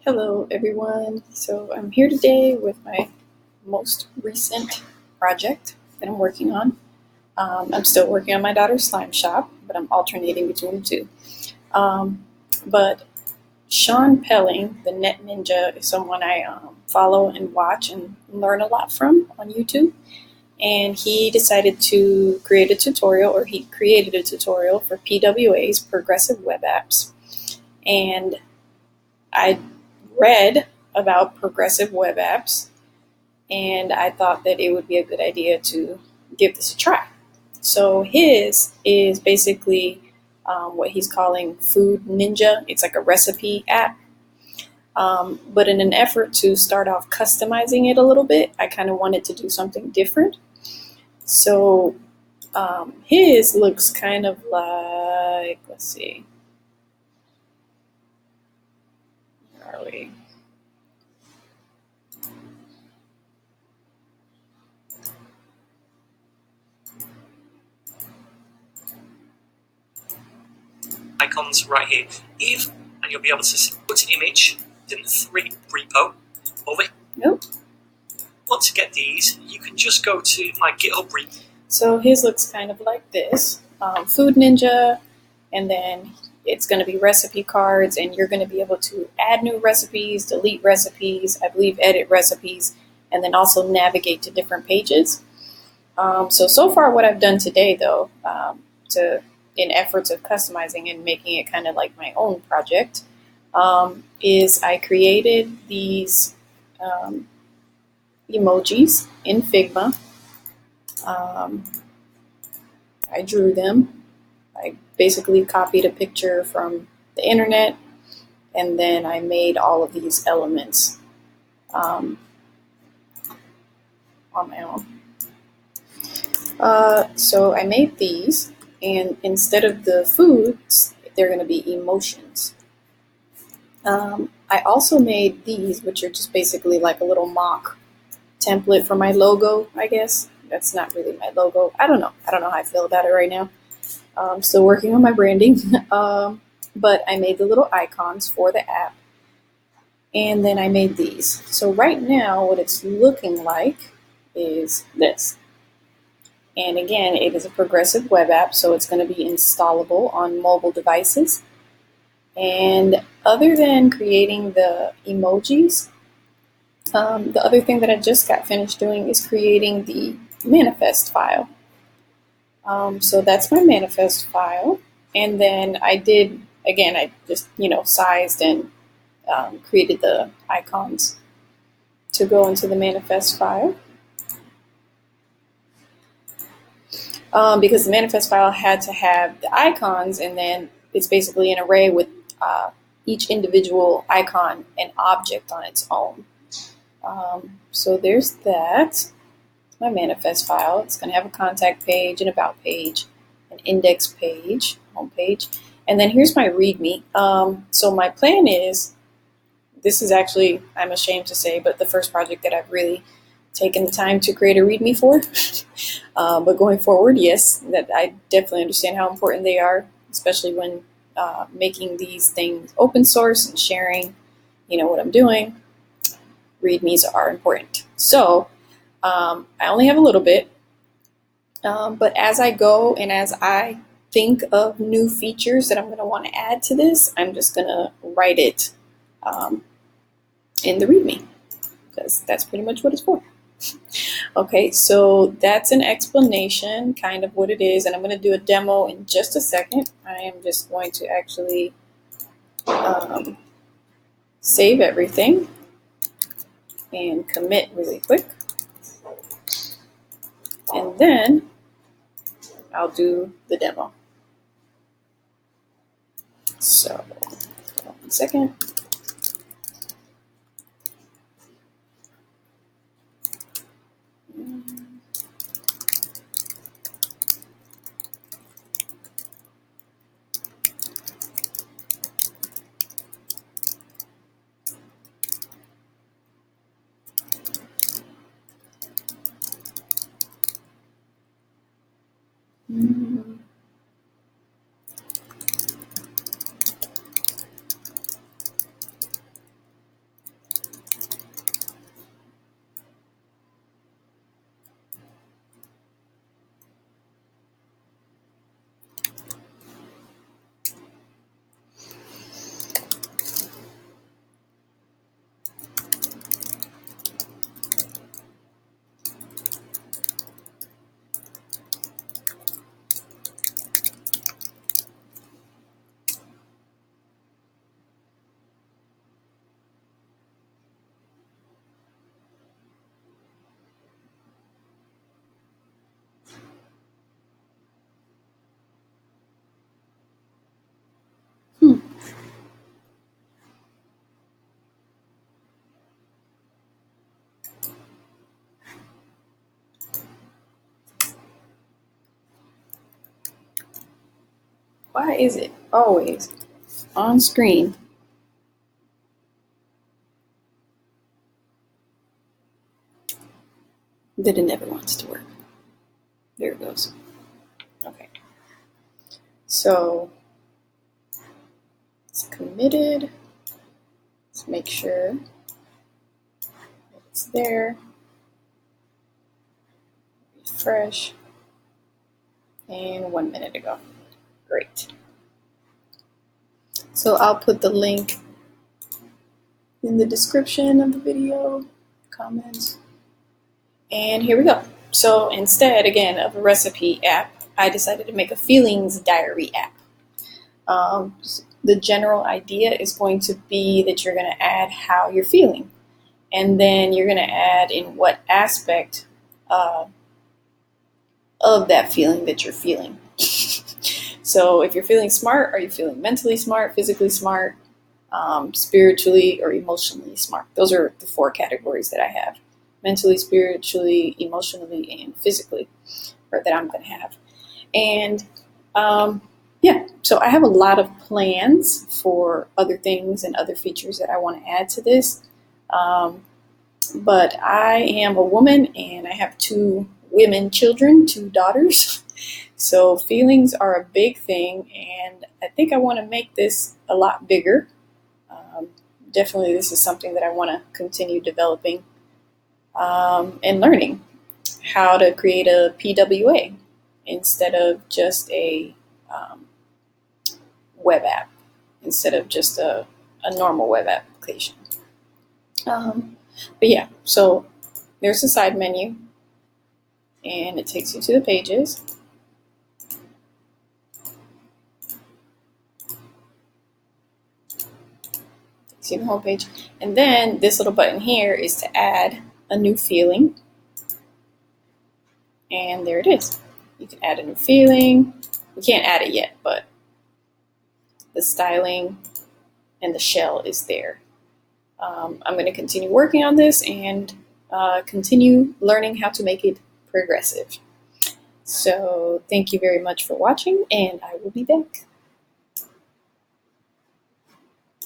Hello everyone. So I'm here today with my most recent project that I'm working on. I'm still working on my daughter's slime shop, but I'm alternating between the two. But Sean Pelling, the Net Ninja, is someone I follow and watch and learn a lot from on YouTube. And he decided to create a tutorial, or he created a tutorial for PWA's, Progressive Web Apps. And I read about progressive web apps, and I thought that it would be a good idea to give this a try. So his is basically what he's calling Food Ninja. It's like a recipe app. But in an effort to start off customizing it a little bit, I kind of wanted to do something different. So his looks kind of like, let's see, where are we? Icons right here. And you'll be able to put image in the 3 repo over. Nope. Want to get these, you can just go to my GitHub Repo. So his looks kind of like this, Food Ninja, and then it's going to be recipe cards, and you're going to be able to add new recipes, delete recipes, I believe edit recipes, and then also navigate to different pages. So far what I've done today, though, in efforts of customizing and making it kind of like my own project, is I created these emojis in Figma. I drew them. I basically copied a picture from the internet, and then I made all of these elements on my own. So I made these, and instead of the foods, they're going to be emotions. I also made these, which are just basically like a little mock template for my logo, I guess. That's not really my logo. I don't know how I feel about it right now. I'm still working on my branding. But I made the little icons for the app. And then I made these. So right now, what it's looking like is this. And again, it is a progressive web app, so it's going to be installable on mobile devices. And other than creating the emojis, the other thing that I just got finished doing is creating the manifest file. So that's my manifest file. And then I just, sized and created the icons to go into the manifest file. Because the manifest file had to have the icons, and then it's basically an array with each individual icon and object on its own. So there's that. My manifest file. It's going to have a contact page, an about page, an index page, home page, and then here's my README. So my plan is, this is actually, I'm ashamed to say, but the first project that I've really taken the time to create a README for. But going forward, yes, that I definitely understand how important they are, especially when making these things open source and sharing, what I'm doing. READMEs are important. So I only have a little bit, but as I go and as I think of new features that I'm going to want to add to this, I'm just going to write it in the README, because that's pretty much what it's for. Okay, so that's an explanation, kind of what it is, and I'm going to do a demo in just a second. I am just going to actually save everything and commit really quick, and then I'll do the demo. So, hold on 1 second. Why is it always on screen? That it never wants to work. There it goes. Okay. So it's committed. Let's make sure it's there. Refresh. And 1 minute ago. Great. So I'll put the link in the description of the video, comments. And here we go. So instead, again, of a recipe app, I decided to make a feelings diary app. The general idea is going to be that you're going to add how you're feeling. And then you're going to add in what aspect of that feeling that you're feeling. So if you're feeling smart, are you feeling mentally smart, physically smart, spiritually, or emotionally smart? Those are the 4 categories that I have. Mentally, spiritually, emotionally, and physically, or that I'm going to have. And yeah, so I have a lot of plans for other things and other features that I want to add to this. But I am a woman and I have 2 women children, 2 daughters. So feelings are a big thing, and I think I want to make this a lot bigger. Definitely this is something that I want to continue developing and learning how to create a PWA instead of just a web app, instead of just a normal web application. But yeah, so there's a side menu and it takes you to the pages. See the home page. And then this little button here is to add a new feeling. And there it is. You can add a new feeling. We can't add it yet, but the styling and the shell is there. I'm going to continue working on this and continue learning how to make it progressive. So thank you very much for watching, and I will be back.